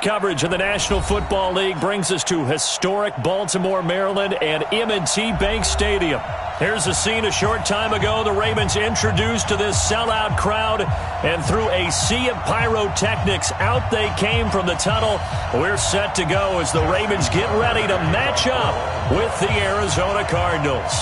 coverage of the National Football League brings us to historic Baltimore, Maryland, and M&T Bank Stadium. Here's a scene a short time ago. The Ravens introduced to this sellout crowd, and through a sea of pyrotechnics, out they came from the tunnel. We're set to go as the Ravens get ready to match up with the Arizona Cardinals.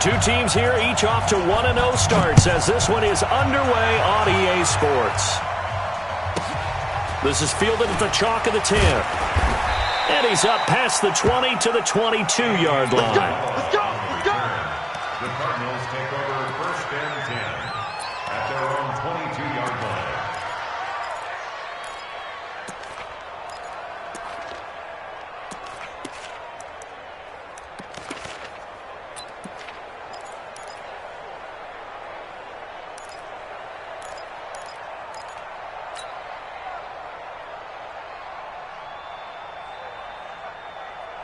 Two teams here, each off to 1-0 starts as this one is underway on EA Sports. This is fielded at the chalk of the 10. And he's up past the 20 to the 22-yard line. Let's go! The Cardinals take over 1st and 10 at their own 22-yard line.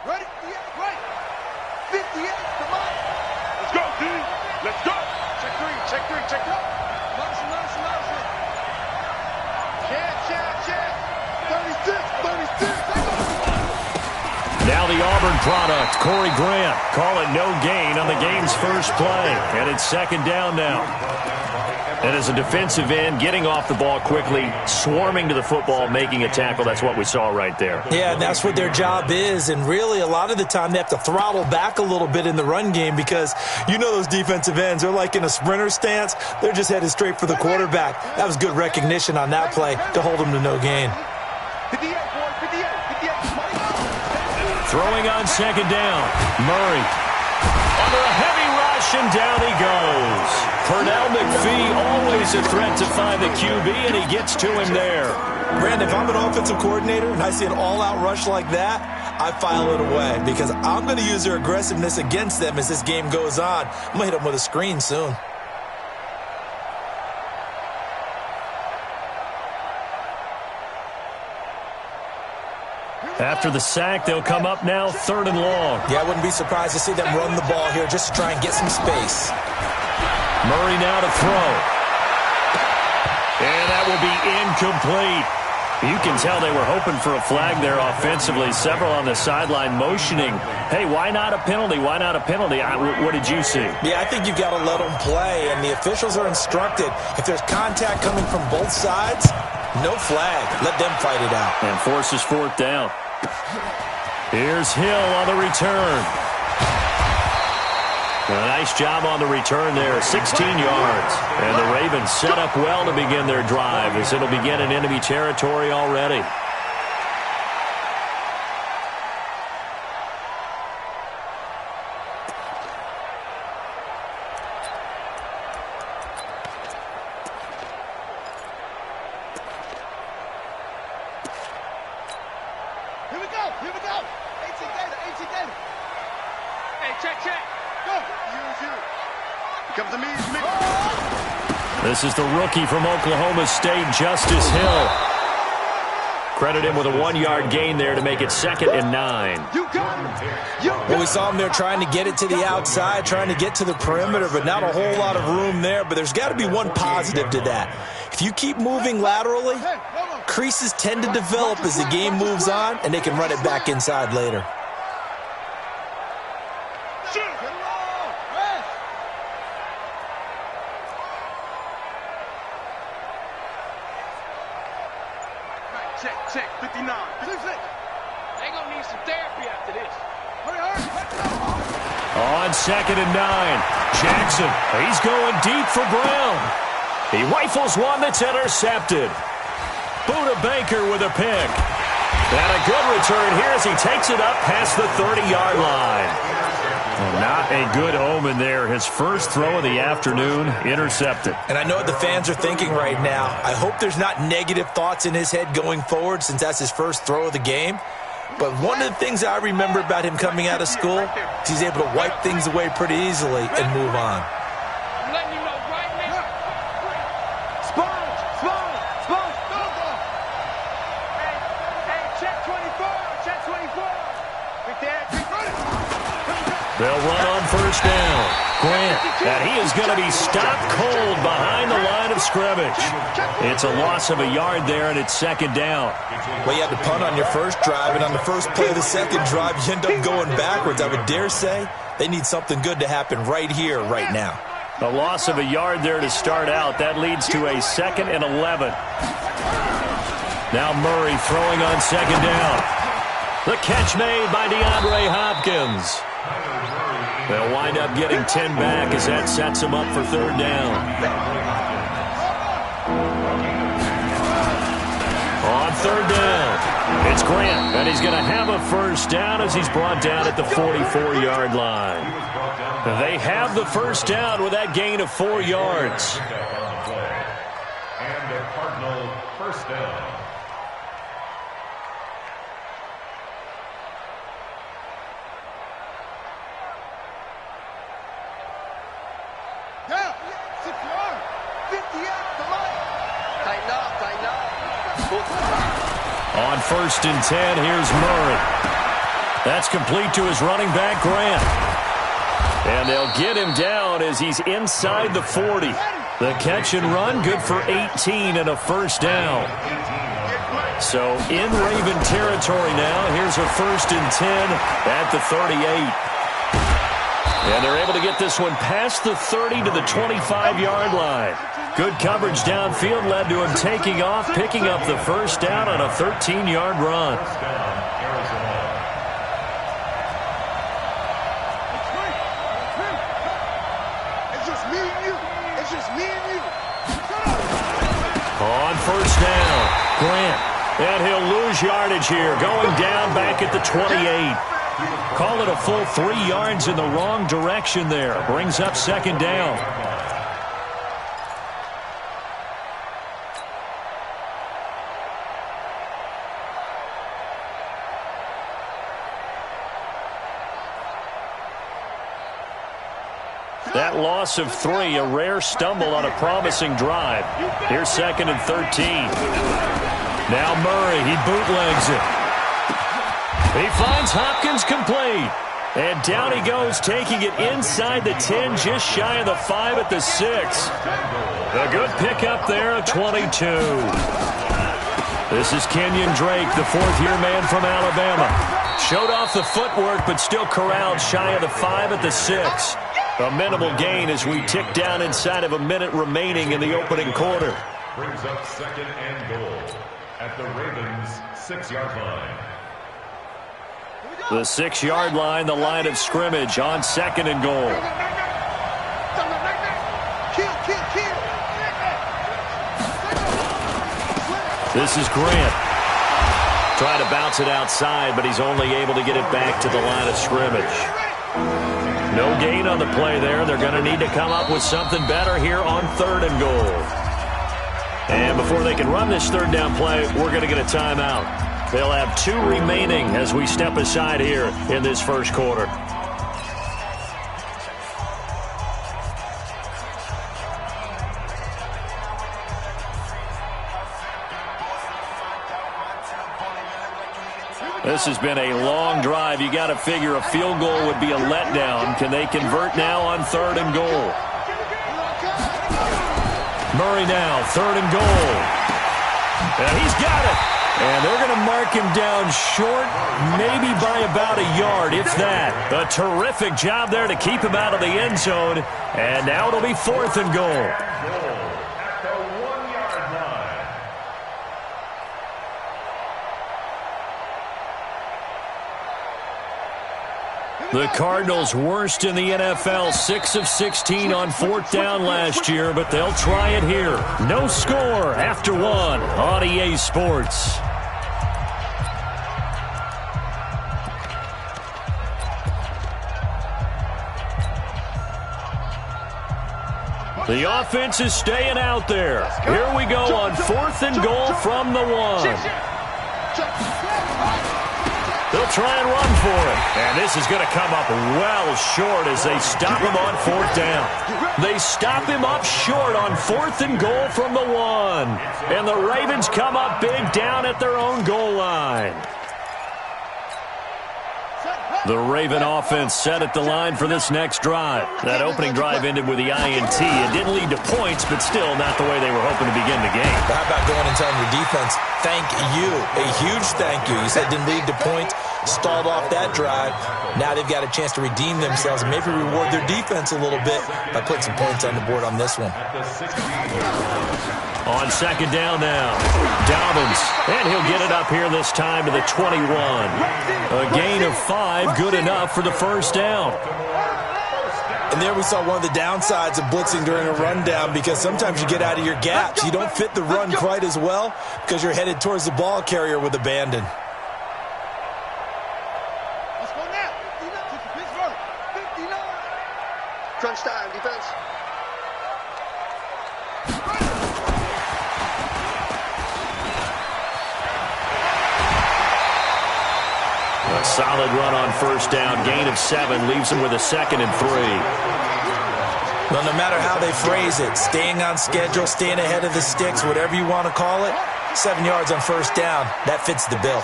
Ready? Yeah, right. 58, come on. Let's go, D. Let's go. Check three. Motion. Check. 36. Now the Auburn product, Corey Grant. Call it no gain on the game's first play. And it's 2nd down now. And as a defensive end, getting off the ball quickly, swarming to the football, making a tackle, that's what we saw right there. Yeah, and that's what their job is. And really, a lot of the time, they have to throttle back a little bit in the run game because you know those defensive ends, they're like in a sprinter stance. They're just headed straight for the quarterback. That was good recognition on that play to hold them to no gain. 58, boy. 58. Throwing on 2nd down. Murray. Under a heavy rush, and down he goes. Pernell McPhee, always a threat to find the QB, and he gets to him there. Brandon, if I'm an offensive coordinator and I see an all-out rush like that, I file it away because I'm going to use their aggressiveness against them as this game goes on. I'm going to hit them with a screen soon. After the sack, they'll come up now 3rd and long. Yeah, I wouldn't be surprised to see them run the ball here just to try and get some space. Murray now to throw. And that will be incomplete. You can tell they were hoping for a flag there offensively. Several on the sideline motioning. Hey, why not a penalty? Why not a penalty? What did you see? Yeah, I think you've got to let them play, and the officials are instructed. If there's contact coming from both sides, no flag. Let them fight it out. And forces 4th down. Here's Hill on the return. A nice job on the return there, 16 yards. And the Ravens set up well to begin their drive as it'll begin in enemy territory already. Here we go. 18 data. Hey, check. Go. You. Comes to me. This is the rookie from Oklahoma State, Justice Hill. Credit him with a 1-yard gain there to make it 2nd and 9. You got it. Well, we saw him there trying to get it to the outside, trying to get to the perimeter, but not a whole lot of room there. But there's got to be one positive to that. If you keep moving laterally, creases tend to develop as the game moves on, and they can run it back inside later. Check. 59. They gonna need some therapy after this. Hurry. On 2nd and 9, Jackson, he's going deep for Brown. He rifles one that's intercepted. Buda Baker with a pick. And a good return here as he takes it up past the 30-yard line. Not a good omen there. His first throw of the afternoon, intercepted. And I know what the fans are thinking right now. I hope there's not negative thoughts in his head going forward since that's his first throw of the game. But one of the things I remember about him coming out of school is he's able to wipe things away pretty easily and move on. I'm letting you know right now. Sponge. Go. Hey, check 24. They'll run on 1st down. Grant, and he is going to be stopped cold behind the line of scrimmage. It's a loss of a yard there, and it's second down. Well, you had to punt on your first drive, and on the first play of the second drive, you end up going backwards. I would dare say they need something good to happen right here, right now. A loss of a yard there to start out. That leads to a 2nd and 11. Now Murray throwing on second down. The catch made by DeAndre Hopkins. They'll wind up getting 10 back as that sets them up for third down. On third down, it's Grant, and he's going to have a first down as he's brought down at the 44-yard line. They have the first down with that gain of 4 yards. And a Cardinal first down. On 1st and 10, here's Murray. That's complete to his running back, Grant. And they'll get him down as he's inside the 40. The catch and run, good for 18 and a first down. So in Raven territory now, here's a 1st and 10 at the 38. And they're able to get this one past the 30 to the 25-yard line. Good coverage downfield led to him taking off, picking up the first down on a 13-yard run. On first down, Grant. And he'll lose yardage here, going down back at the 28. Call it a full 3 yards in the wrong direction there. Brings up second down. That loss of 3, a rare stumble on a promising drive. Here's 2nd and 13. Now Murray, he bootlegs it. He finds Hopkins complete. And down he goes, taking it inside the 10, just shy of the 5 at the 6. A good pickup there, a 22. This is Kenyon Drake, the 4th-year man from Alabama. Showed off the footwork, but still corralled shy of the 5 at the 6. A minimal gain as we tick down inside of a minute remaining in the opening quarter. Brings up 2nd and goal at the Ravens' 6-yard line. The 6-yard line, the line of scrimmage on 2nd and goal. This is Grant. Trying to bounce it outside, but he's only able to get it back to the line of scrimmage. No gain on the play there. They're going to need to come up with something better here on 3rd and goal. And before they can run this 3rd down play, we're going to get a timeout. They'll have 2 remaining as we step aside here in this first quarter. This has been a long drive. You got to figure a field goal would be a letdown. Can they convert now on 3rd and goal? Murray now, 3rd and goal. And he's got it. And they're going to mark him down short, maybe by about a yard, if that. A terrific job there to keep him out of the end zone. And now it'll be 4th and goal. The Cardinals worst in the NFL, 6 of 16 on 4th down last year, but they'll try it here. No score after 1 on EA Sports. The offense is staying out there. Here we go on 4th and goal from the 1. They'll try and run for it. And this is going to come up well short as they stop him on 4th down. They stop him up short on 4th and goal from the 1. And the Ravens come up big down at their own goal line. The Raven offense set at the line for this next drive. That opening drive ended with the INT. It didn't lead to points, but still not the way they were hoping to begin the game. But how about going and telling your defense, thank you, a huge thank you. You said it didn't lead to points, stalled off that drive. Now they've got a chance to redeem themselves and maybe reward their defense a little bit by putting some points on the board on this one. On second down now, Dobbins, and he'll get it up here this time to the 21. A gain of 5, good enough for the first down. And there we saw one of the downsides of blitzing during a rundown, because sometimes you get out of your gaps. You don't fit the run quite as well because you're headed towards the ball carrier with abandon. Let's go now. 59. Crunch time, defense. A solid run on first down. Gain of 7 leaves him with a 2nd and 3. Well, no matter how they phrase it, staying on schedule, staying ahead of the sticks, whatever you want to call it, 7 yards on first down, that fits the bill.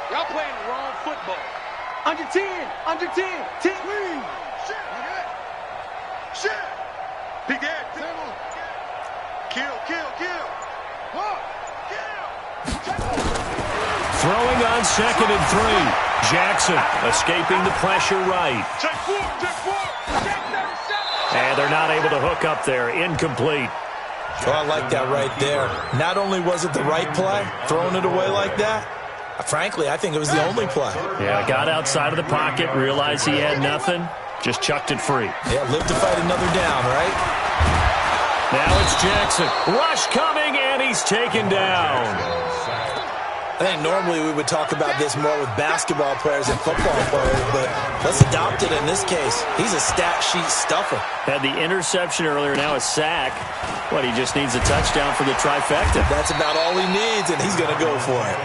Y'all playing the wrong football. Under 10. 10. Shit. Big Ed. Kill. Throwing on 2nd and 3. Jackson escaping the pressure right. Check 4. And they're not able to hook up there. Incomplete. Well, I like that right there. Not only was it the right play, throwing it away like that, frankly, I think it was the only play. Yeah, got outside of the pocket, realized he had nothing, just chucked it free. Yeah, live to fight another down, right? Now it's Jackson. Rush coming, and he's taken down. I think normally we would talk about this more with basketball players and football players, but let's adopt it in this case. He's a stat sheet stuffer. Had the interception earlier, now a sack. What, he just needs a touchdown for the trifecta. That's about all he needs, and he's going to go for it.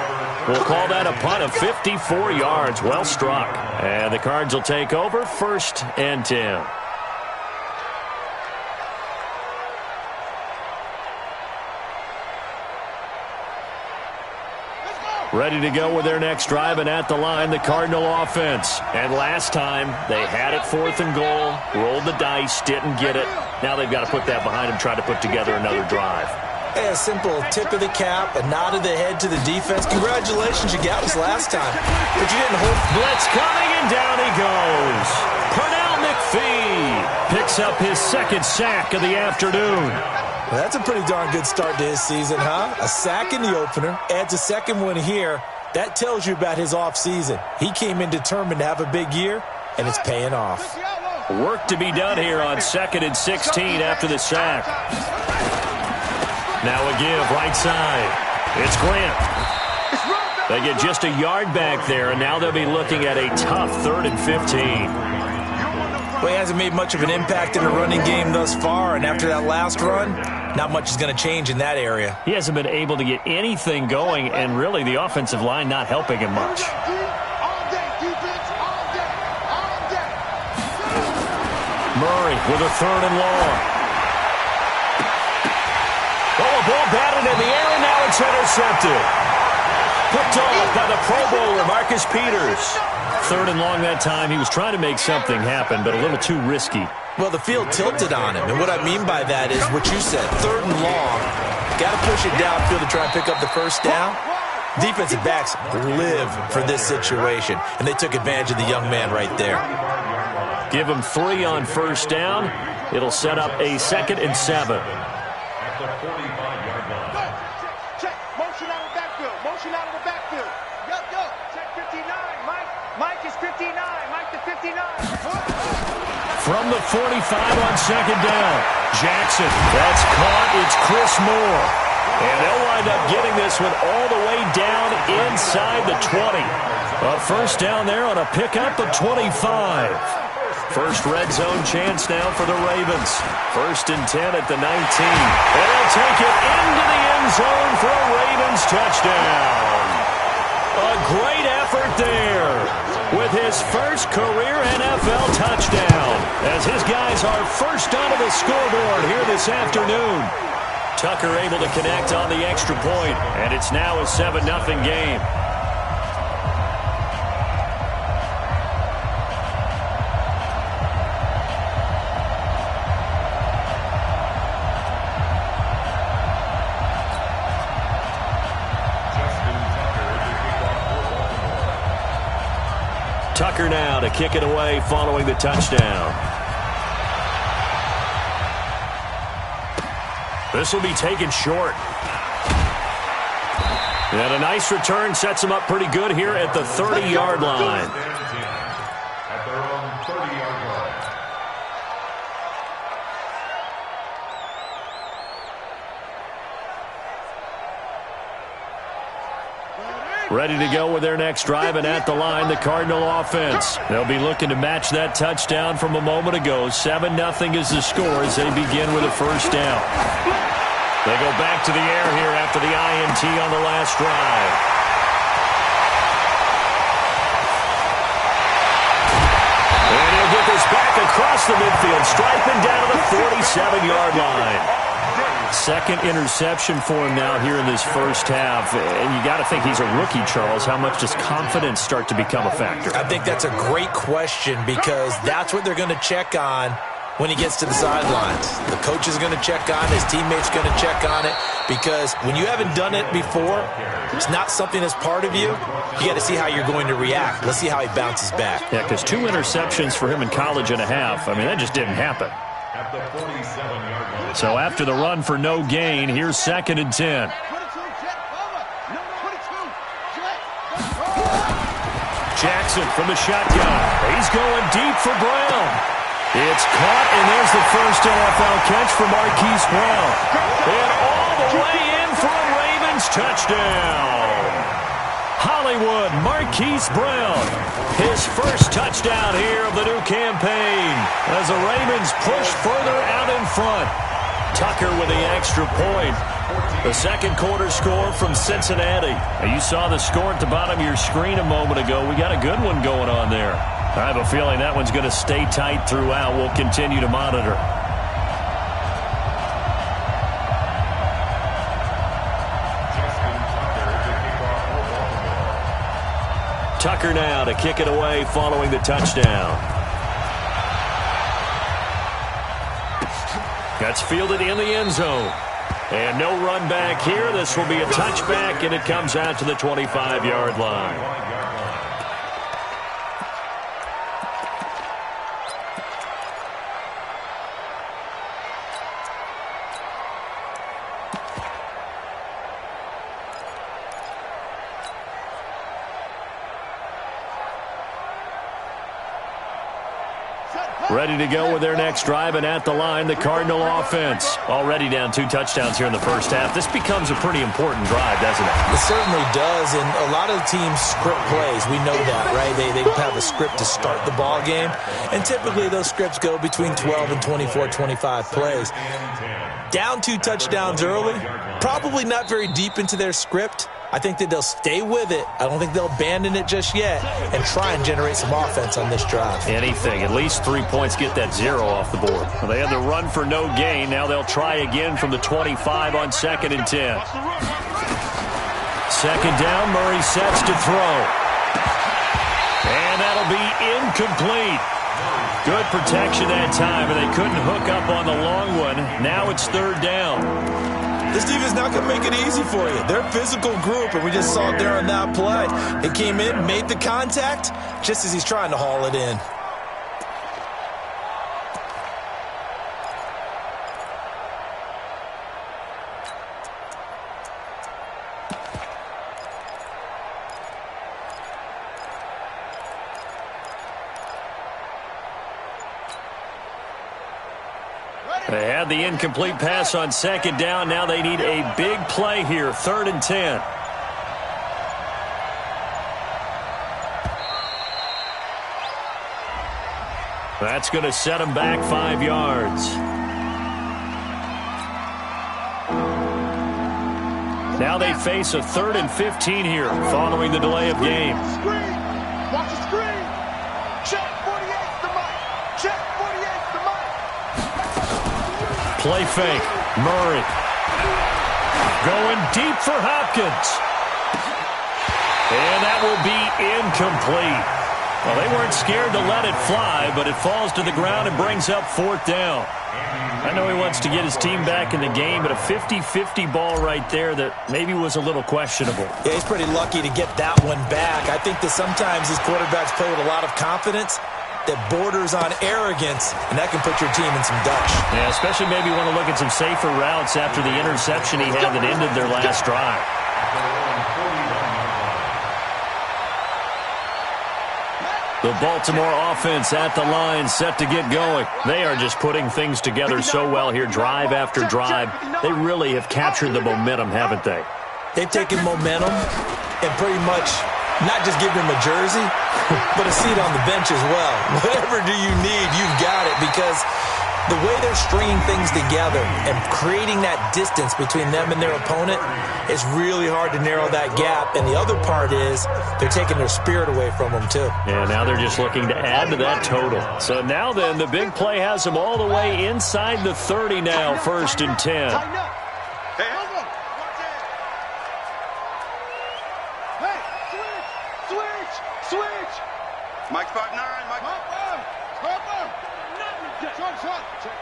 We'll call that a punt of 54 yards. Well struck. And the Cards will take over, 1st and 10. Ready to go with their next drive, and at the line, the Cardinal offense. And last time, they had it 4th and goal, rolled the dice, didn't get it. Now they've got to put that behind them, try to put together another drive. Hey, a simple tip of the cap, a nod of the head to the defense. Congratulations, you got us last time. But you didn't hold. Blitz coming, and down he goes. Pernell McPhee picks up his 2nd sack of the afternoon. Well, that's a pretty darn good start to his season, huh? A sack in the opener, adds a 2nd one here. That tells you about his offseason. He came in determined to have a big year, and it's paying off. Work to be done here on 2nd and 16 after the sack. Now a give, right side. It's Grant. They get just a yard back there, and now they'll be looking at a tough 3rd and 15. Well, he hasn't made much of an impact in the running game thus far, and after that last run, not much is going to change in that area. He hasn't been able to get anything going, and really the offensive line not helping him much. Murray with a 3rd and long. Oh, a ball batted in the air, and now it's intercepted. Picked off by the Pro Bowler, Marcus Peters. 3rd and long that time. He was trying to make something happen, but a little too risky. Well, the field tilted on him, and what I mean by that is what you said, 3rd and long. Got to push it downfield to try and pick up the first down. Defensive backs live for this situation, and they took advantage of the young man right there. Give him 3 on first down. It'll set up a 2nd and 7. At the 45-yard line. Check. Motion out of the backfield. Go. Check 59. Mike is 59. Mike to 59. From the 45 on 2nd down. Jackson. That's caught. It's Chris Moore. And they'll wind up getting this one all the way down inside the 20. A first down there on a pickup of 25. First red zone chance now for the Ravens. 1st and 10 at the 19. And they'll take it into the end zone for a Ravens touchdown. A great effort there with his first career NFL touchdown as his guys are first onto the scoreboard here this afternoon. Tucker able to connect on the extra point, and it's now a 7-0 game. Tucker now to kick it away following the touchdown. This will be taken short. And a nice return sets him up pretty good here at the 30-yard line. At their own 30-yard line. Ready to go with their next drive, and at the line, the Cardinal offense. They'll be looking to match that touchdown from a moment ago. 7-0 is the score as they begin with a first down. They go back to the air here after the INT on the last drive. And he'll get this back across the midfield, striping down to the 47-yard line. Second interception for him now here in this first half. And you got to think he's a rookie, Charles. How much does confidence start to become a factor? I think that's a great question because that's what they're going to check on when he gets to the sidelines. The coach is going to check on it. His teammates going to check on it because when you haven't done it before, it's not something that's part of you. You got to see how you're going to react. Let's see how he bounces back. Yeah, because 2 interceptions for him in college and a half. I mean, that just didn't happen. At the 47-yard line. So after the run for no gain, here's 2nd and 10. Jackson from the shotgun. He's going deep for Brown. It's caught, and there's the first NFL catch for Marquise Brown. And all the way in for a Ravens touchdown. Hollywood, Marquise Brown. His first touchdown here of the new campaign as the Ravens push further out in front. Tucker with the extra point. The second quarter score from Cincinnati. Now, you saw the score at the bottom of your screen a moment ago. We got a good one going on there. I have a feeling that one's going to stay tight throughout. We'll continue to monitor. Tucker now to kick it away following the touchdown. That's fielded in the end zone. And no run back here. This will be a touchback, and it comes out to the 25-yard line. Ready to go with their next drive, and at the line, the Cardinal offense. Already down 2 touchdowns here in the first half. This becomes a pretty important drive, doesn't it? It certainly does, and a lot of teams script plays. We know that, right? They have a script to start the ball game, and typically those scripts go between 12 and 24, 25 plays. Down 2 touchdowns early, probably not very deep into their script. I think that they'll stay with it. I don't think they'll abandon it just yet and try and generate some offense on this drive. Anything. At least 3 points, get that 0 off the board. Well, they had the run for no gain. Now they'll try again from the 25 on 2nd and 10. Second down, Murray sets to throw. And that'll be incomplete. Good protection that time, and they couldn't hook up on the long one. Now it's 3rd down. This defense is not going to make it easy for you. They're a physical group, and we just saw it there on that play. They came in, made the contact, just as he's trying to haul it in. They had the incomplete pass on 2nd down. Now they need a big play here, 3rd and 10. That's going to set them back 5 yards. Now they face a 3rd and 15 here following the delay of game. Screen. Watch the screen. Check 48 to Mike. Check 48 to Mike. Play fake. Murray. Going deep for Hopkins. And that will be incomplete. Well, they weren't scared to let it fly, but it falls to the ground and brings up 4th down. I know he wants to get his team back in the game, but a 50-50 ball right there that maybe was a little questionable. Yeah, he's pretty lucky to get that one back. I think that sometimes these quarterbacks play with a lot of confidence that borders on arrogance, and that can put your team in some dutch. Yeah, especially maybe want to look at some safer routes after the interception he had that ended their last drive. The Baltimore offense at the line, set to get going. They are just putting things together so well here, drive after drive. They really have captured the momentum, haven't they? They've taken momentum and pretty much not just given him a jersey, but a seat on the bench as well. Whatever do you need, you've got it, because the way they're stringing things together and creating that distance between them and their opponent, it's really hard to narrow that gap. And the other part is they're taking their spirit away from them, too. Yeah, now they're just looking to add to that total. So now then, the big play has them all the way inside the 30 now, 1st and 10. Switch! Mike spot 9, Mike.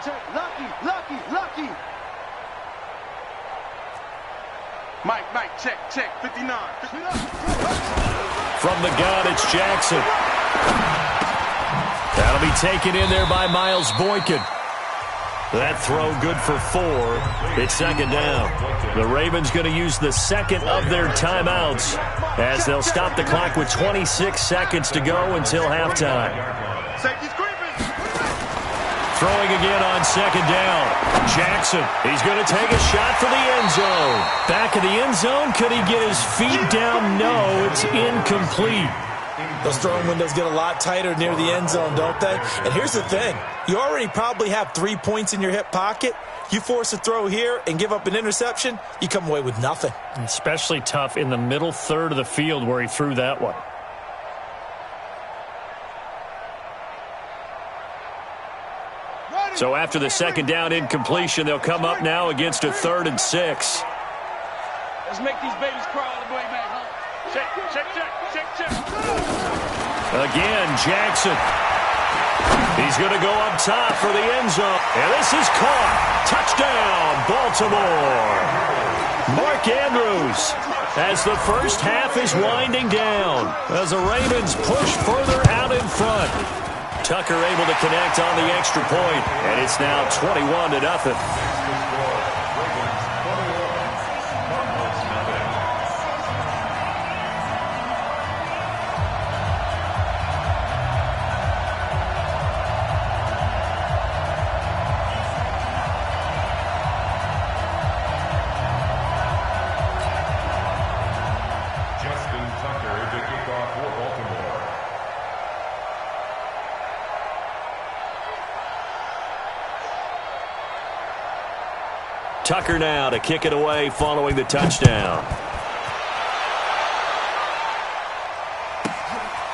Check. Lucky. Mike, check. 59. From the gun, it's Jackson. That'll be taken in there by Miles Boykin. That throw good for 4. It's 2nd down. The Ravens going to use the 2nd of their timeouts as they'll stop the clock with 26 seconds to go until halftime. Throwing again on 2nd down. Jackson, he's going to take a shot for the end zone. Back of the end zone, could he get his feet down? No, it's incomplete. Those throwing windows get a lot tighter near the end zone, don't they? And here's the thing. You already probably have 3 points in your hip pocket. You force a throw here and give up an interception, you come away with nothing. Especially tough in the middle third of the field where he threw that one. So after the 2nd down incompletion, they'll come up now against a 3rd and 6. Let's make these babies crawl all the way back home. Check. Again, Jackson. He's going to go up top for the end zone. And this is caught. Touchdown, Baltimore. Mark Andrews as the first half is winding down as the Ravens push further out in front. Tucker able to connect on the extra point, and it's now 21-0. Tucker now to kick it away following the touchdown.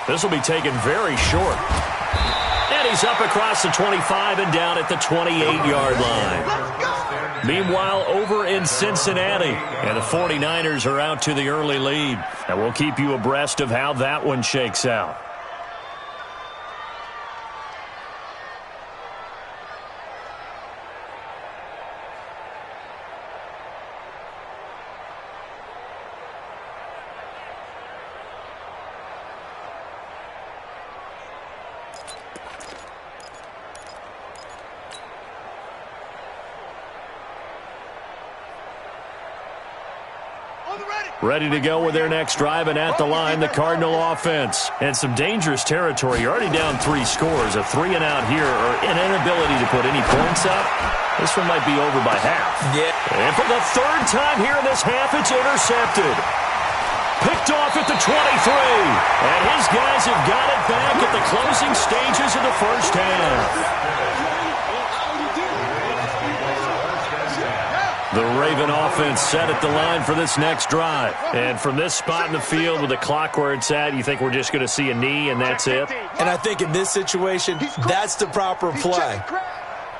This will be taken very short. And he's up across the 25 and down at the 28-yard line. Meanwhile, over in Cincinnati, and the 49ers are out to the early lead. And we'll keep you abreast of how that one shakes out. Ready to go with their next drive, and at the line, the Cardinal offense. And some dangerous territory. You're already down 3 scores. A 3-and-out here, or an inability to put any points up. This one might be over by half. Yeah. And for the 3rd time here in this half, it's intercepted. Picked off at the 23. And his guys have got it back at the closing stages of the first half. The Raven offense set at the line for this next drive. And from this spot in the field with the clock where it's at, you think we're just going to see a knee and that's it? And I think in this situation, that's the proper play.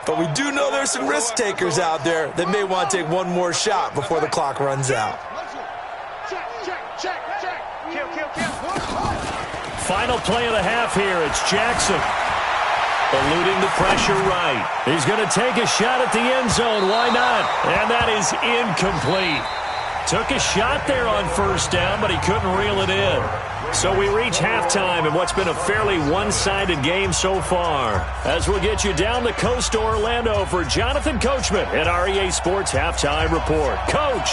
But we do know there's some risk takers out there that may want to take one more shot before the clock runs out. Final play of the half here. It's Jackson. Eluding the pressure right. He's going to take a shot at the end zone. Why not? And that is incomplete. Took a shot there on first down, but he couldn't reel it in. So we reach halftime in what's been a fairly one-sided game so far. As we'll get you down the coast to Orlando for Jonathan Coachman at our EA Sports Halftime Report. Coach!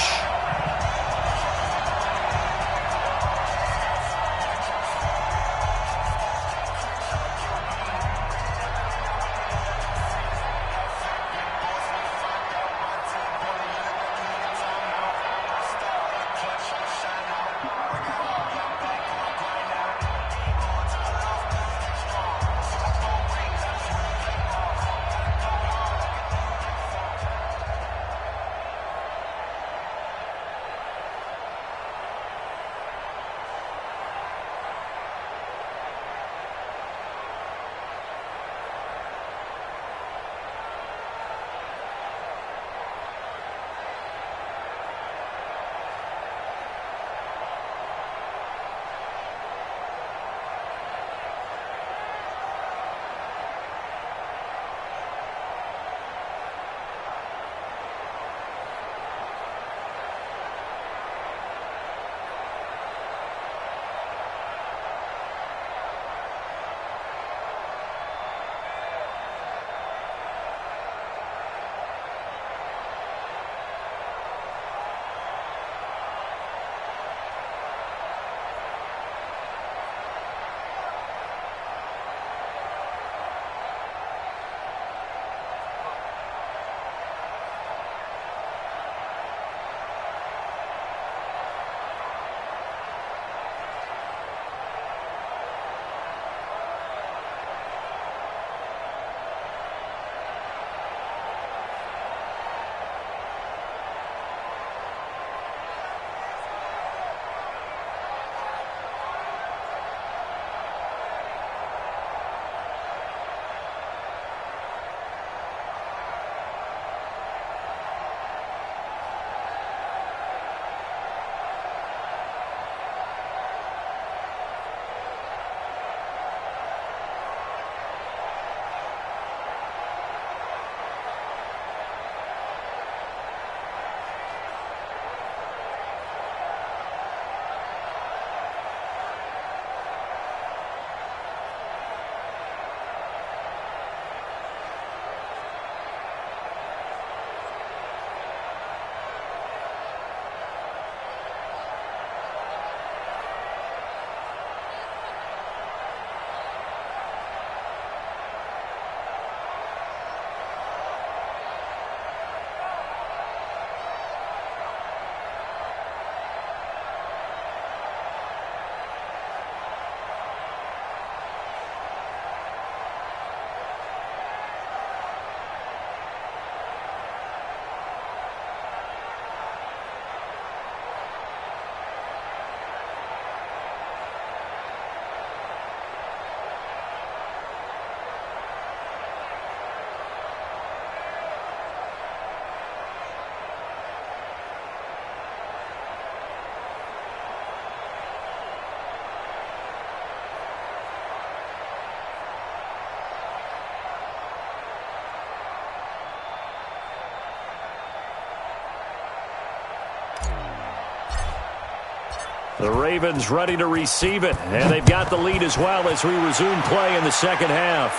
The Ravens ready to receive it, and they've got the lead as well as we resume play in the second half.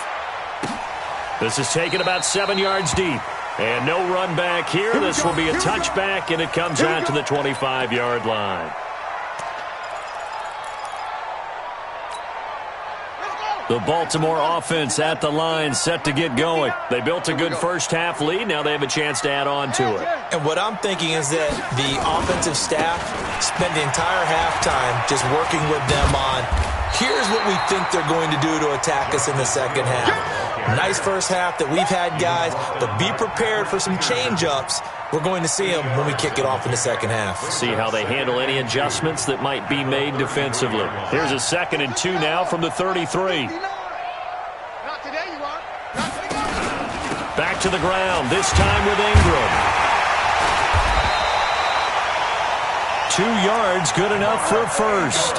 This is taken about 7 yards deep, and no run back here. This will be a touchback, and it comes out to the 25-yard line. The Baltimore offense at the line, set to get going. They built a good first-half lead. Now they have a chance to add on to it. And what I'm thinking is that the offensive staff spent the entire halftime just working with them on, here's what we think they're going to do to attack us in the second half. Nice first half that we've had, guys, but be prepared for some change-ups. We're going to see them when we kick it off in the second half. See how they handle any adjustments that might be made defensively. Here's a 2nd and 2 now from the 33. Not today, you are. Not today. Back to the ground, this time with Ingram. 2 yards, good enough for a first.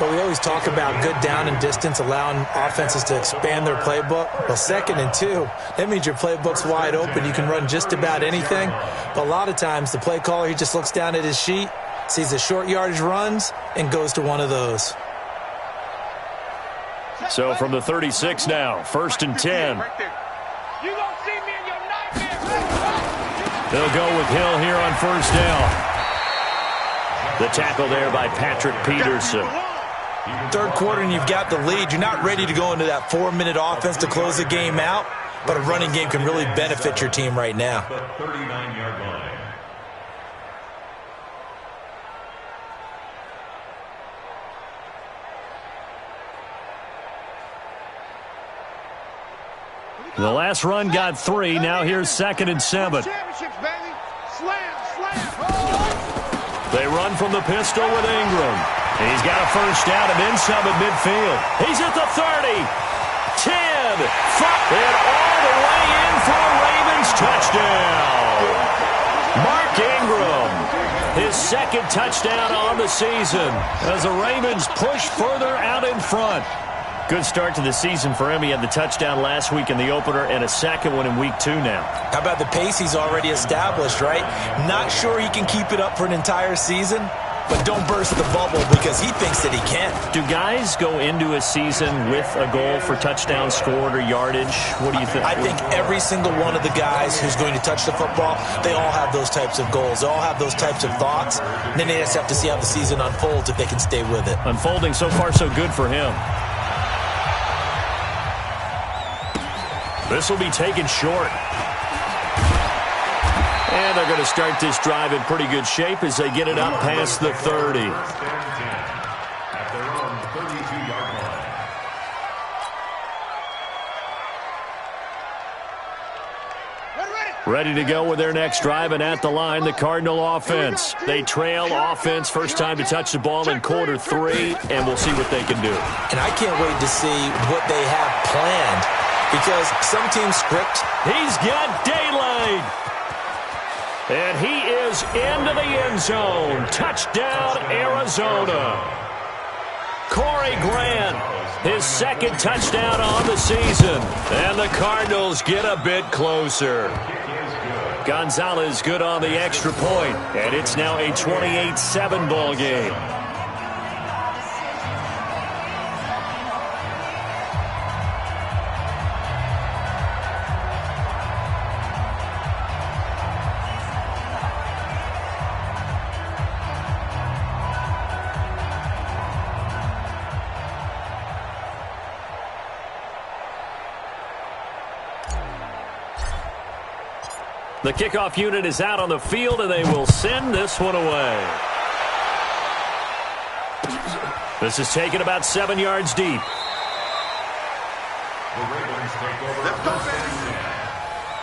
Well, we always talk about good down and distance, allowing offenses to expand their playbook. Well, 2nd and 2, that means your playbook's wide open. You can run just about anything. But a lot of times, the play caller, he just looks down at his sheet, sees the short yardage runs, and goes to one of those. So from the 36 now, 1st and 10. They'll go with Hill here on 1st down. The tackle there by Patrick Peterson. 3rd quarter and you've got the lead. You're not ready to go into that 4-minute offense to close the game out, but a running game can really benefit your team right now. The 39-yard line. The last run got 3. Now here's 2nd and 7. They run from the pistol with Ingram. And he's got a 1st down and then some at midfield. He's at the 30, 10, 5, and all the way in for a Ravens touchdown. Mark Ingram, his 2nd touchdown on the season as the Ravens push further out in front. Good start to the season for him. He had the touchdown last week in the opener and a 2nd one in week 2 now. How about the pace he's already established, right? Not sure he can keep it up for an entire season, but don't burst the bubble because he thinks that he can. Do guys go into a season with a goal for touchdowns scored or yardage? What do you think? I think every single one of the guys who's going to touch the football, they all have those types of goals. They all have those types of thoughts. And then they just have to see how the season unfolds if they can stay with it. Unfolding so far so good for him. This will be taken short. And they're going to start this drive in pretty good shape as they get it up past the 30. At their own 32-yard line. Ready to go with their next drive, and at the line, the Cardinal offense. They trail offense, first time to touch the ball in quarter 3, and we'll see what they can do. And I can't wait to see what they have planned because some teams script. He's got daylight. And he is into the end zone. Touchdown, Arizona. Corey Grant, his 2nd touchdown on the season. And the Cardinals get a bit closer. Gonzalez good on the extra point, and it's now a 28-7 ball game. The kickoff unit is out on the field, and they will send this one away. This is taken about 7 yards deep. The Ravens take over first and 10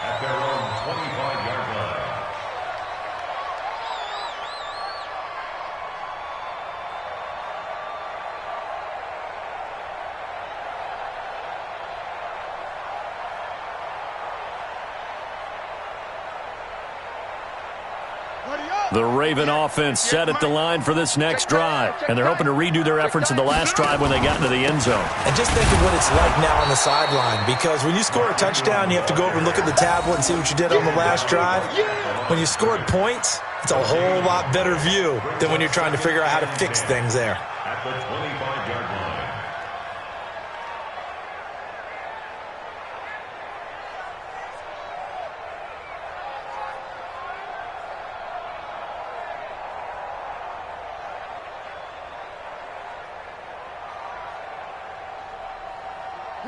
at their own 25-yard line. The Raven offense set at the line for this next drive, and they're hoping to redo their efforts in the last drive when they got into the end zone. And just think of what it's like now on the sideline, because when you score a touchdown, you have to go over and look at the tablet and see what you did on the last drive. When you scored points, it's a whole lot better view than when you're trying to figure out how to fix things there. At the 25-yard line.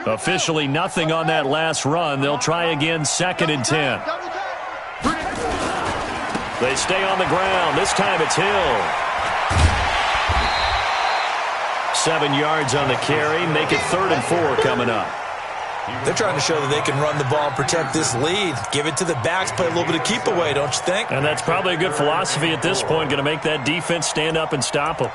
Officially nothing on that last run. They'll try again, 2nd and 10. They stay on the ground. This time it's Hill. 7 yards on the carry. Make it 3rd and 4 coming up. They're trying to show that they can run the ball and protect this lead. Give it to the backs, play a little bit of keep away, don't you think? And that's probably a good philosophy at this point. Going to make that defense stand up and stop them.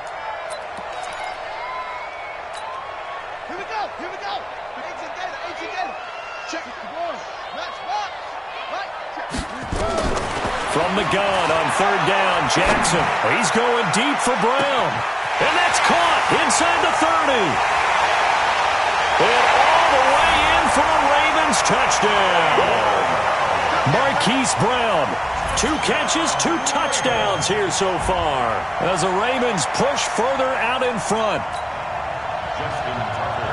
From the gun on 3rd down, Jackson. He's going deep for Brown. And that's caught inside the 30. And all the way in for a Ravens touchdown. Marquise Brown, 2 catches, 2 touchdowns here so far as the Ravens push further out in front.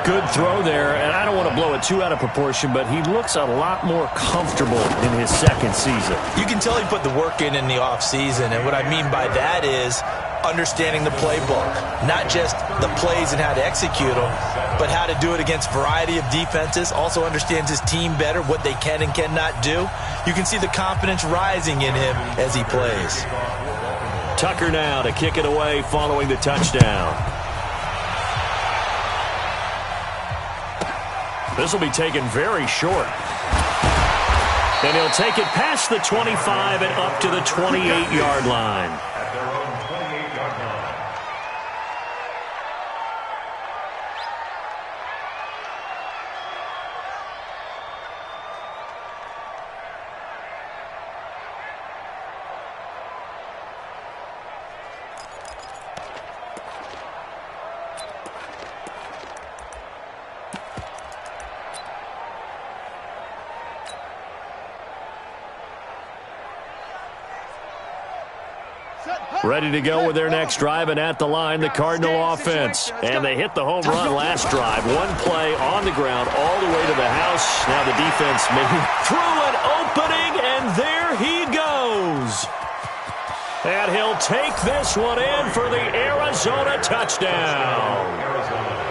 Good throw there, and I don't want to blow it too out of proportion, but he looks a lot more comfortable in his second season. You can tell he put the work in the offseason, and what I mean by that is understanding the playbook, not just the plays and how to execute them, but how to do it against a variety of defenses. Also understands his team better, what they can and cannot do. You can see the confidence rising in him as he plays. Tucker now to kick it away following the touchdown. This will be taken very short. And he'll take it past the 25 and up to the 28-yard line. At their own 28-yard line. Ready to go with their next drive, and at the line, the Cardinal offense. And they hit the home run last drive. 1 play on the ground all the way to the house. Now the defense maybe through an opening, and there he goes. And he'll take this one in for the Arizona touchdown.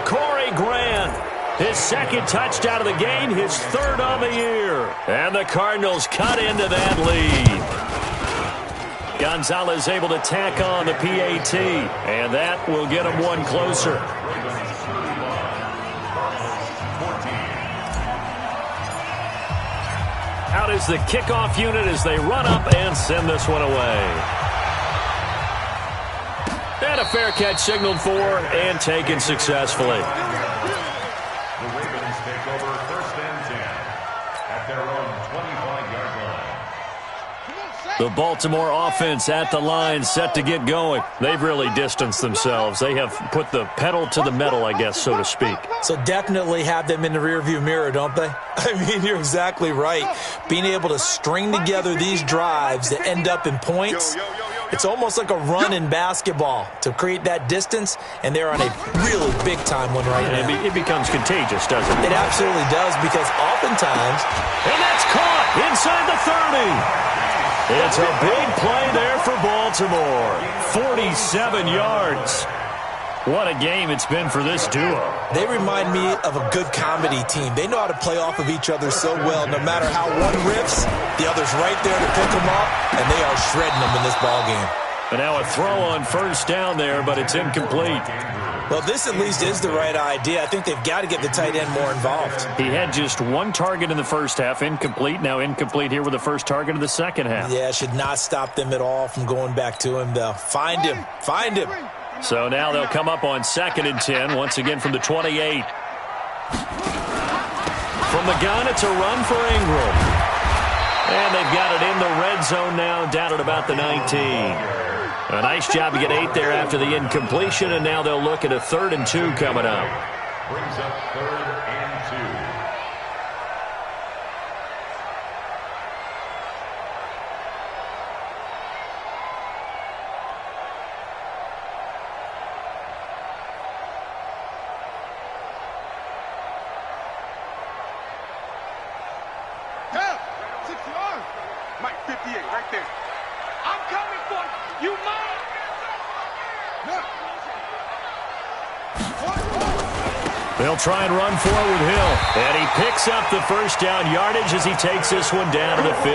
Corey Grant, his 2nd touchdown of the game, his 3rd on the year. And the Cardinals cut into that lead. Gonzalez able to tack on the PAT, and that will get him 1 closer. Out is the kickoff unit as they run up and send this one away. And a fair catch signaled for and taken successfully. The Ravens take over 1st and 10 at their own 25-yard line. The Baltimore offense at the line, set to get going. They've really distanced themselves. They have put the pedal to the metal, I guess, so to speak. So definitely have them in the rearview mirror, don't they? I mean, you're exactly right. Being able to string together these drives that end up in points, it's almost like a run in basketball to create that distance, and they're on a really big-time one right now. It becomes contagious, doesn't it? It absolutely does, because oftentimes... And that's caught inside the 30. It's a big play there for Baltimore. 47 yards. What a game it's been for this duo. They remind me of a good comedy team. They know how to play off of each other so well. No matter how one riffs, the other's right there to pick them up, and they are shredding them in this ballgame. And now a throw on 1st down there, but it's incomplete. Well, this at least is the right idea. I think they've got to get the tight end more involved. He had just 1 target in the first half, incomplete. Now incomplete here with the first target of the second half. Yeah, should not stop them at all from going back to him, though. Find him. Find him. So now they'll come up on 2nd and 10, once again from the 28. From the gun, it's a run for Ingram. And they've got it in the red zone now, down at about the 19. A nice job to get 8 there after the incompletion, and now they'll look at a 3rd and 2 coming up. Brings up 3rd and 2. Help! 60 yards. Mike, 58, right there. I'm coming for you. You mind? They'll try and run for it with Hill. And he picks up the 1st down yardage as he takes this one down to the 15.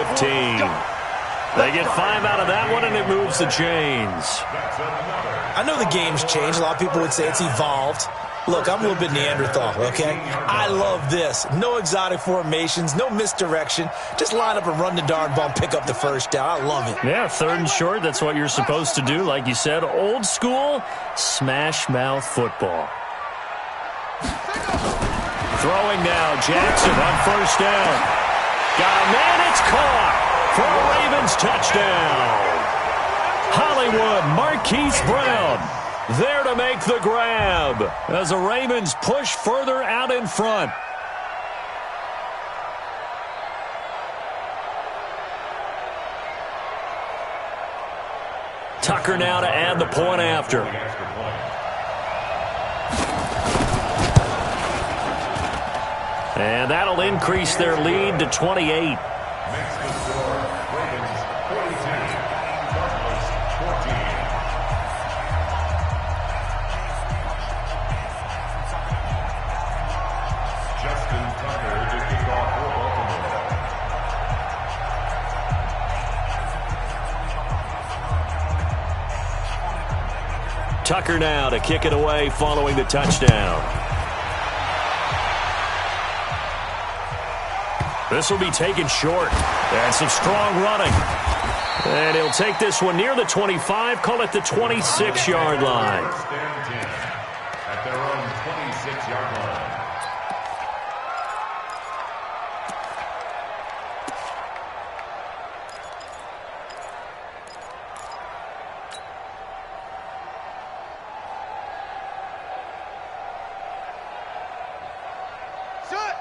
They get 5 out of that one, and it moves the chains. I know the game's changed. A lot of people would say it's evolved. Look, I'm a little bit Neanderthal, okay? I love this. No exotic formations, no misdirection. Just line up and run the darn ball and pick up the 1st down. I love it. Yeah, 3rd and short, that's what you're supposed to do. Like you said, old school, smash mouth football. Throwing now, Jackson on 1st down. Got a man, it's caught for a Ravens touchdown. Hollywood, Marquise Brown. There to make the grab as the Ravens push further out in front. Tucker now to add the point after. And that'll increase their lead to 28. Makes the score, Ravens 42, Cardinals 14. Justin Tucker to kick off for Baltimore. Tucker now to kick it away following the touchdown. This will be taken short. And some strong running. And he'll take this one near the 25, call it the 26-yard line. First and 10 at their own 26-yard line.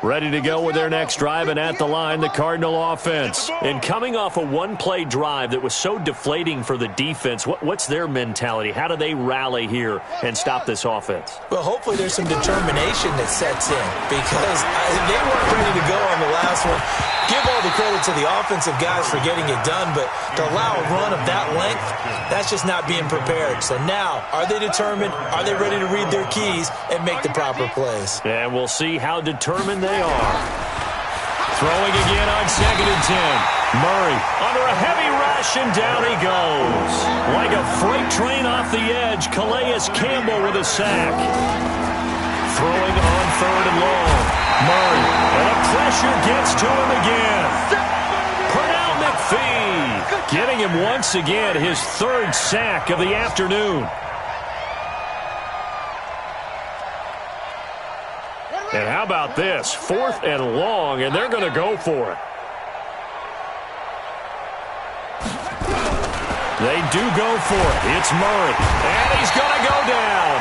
Ready to go with their next drive, and at the line, the Cardinal offense. And coming off a one-play drive that was so deflating for the defense, what's their mentality? How do they rally here and stop this offense? Well, hopefully there's some determination that sets in because they weren't ready to go on the last one. Give all the credit to the offensive guys for getting it done, but to allow a run of that length, that's just not being prepared. So now, are they determined? Are they ready to read their keys and make the proper plays? And we'll see how determined they are. Throwing again on 2nd and 10. Murray under a heavy rush, and down he goes. Like a freight train off the edge, Calais Campbell with a sack. Throwing on 3rd and long. Murray, and the pressure gets to him again. Pernell McPhee getting him once again his 3rd sack of the afternoon. And how about this? 4th and long, and they're going to go for it. They do go for it. It's Murray, and he's going to go down.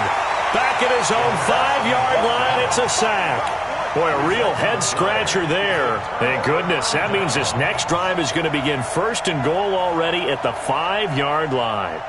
Back at his own 5-yard line, it's a sack. Boy, a real head-scratcher there. Thank goodness. That means this next drive is going to begin 1st and goal already at the 5-yard line.